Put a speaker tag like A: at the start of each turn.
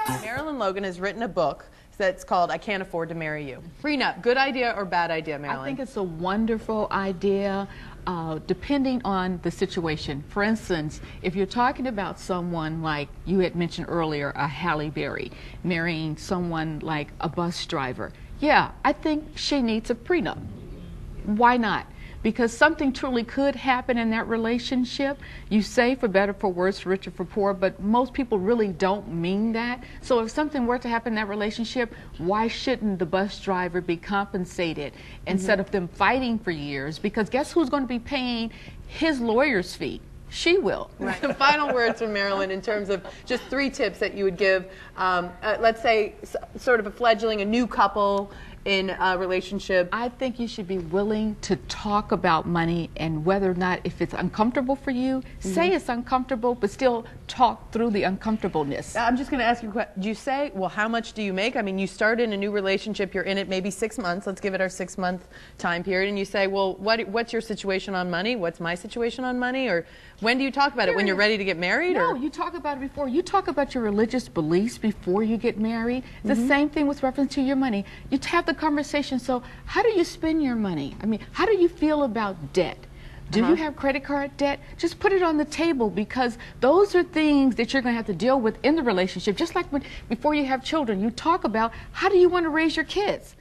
A: Marilyn Logan has written a book that's called I Can't Afford to Marry You. Prenup, good idea or bad idea, Marilyn?
B: I think it's a wonderful idea, depending on the situation. For instance, if you're talking about someone like you had mentioned earlier, a Halle Berry, marrying someone like a bus driver, yeah, I think she needs a prenup. Why not? Because something truly could happen in that relationship. You say for better, for worse, for richer, for poor, but most people really don't mean that. So if something were to happen in that relationship, why shouldn't the bus driver be compensated instead of them fighting for years? Because guess who's going to be paying his lawyer's fee? She will.
A: Right. The final words from Marilyn in terms of just 3 tips that you would give, let's say, sort of a fledgling, a new couple in a relationship.
B: I think you should be willing to talk about money, and whether or not, if it's uncomfortable for you, say it's uncomfortable, but still talk through the uncomfortableness.
A: I'm just going to ask you a question. Do you say, well, how much do you make? I mean, you start in a new relationship, you're in it maybe 6 months. Let's give it our 6-month time period. And you say, well, what's your situation on money? What's my situation on money? Or when do you talk about it? When you're ready to get married?
B: No,
A: or?
B: You talk about it before. You talk about your religious beliefs before you get married. The same thing with reference to your money. You have the conversation. So how do you spend your money? I mean, how do you feel about debt? Do you have credit card debt? Just put it on the table, because those are things that you're going to have to deal with in the relationship. Just like before you have children, you talk about how do you want to raise your kids.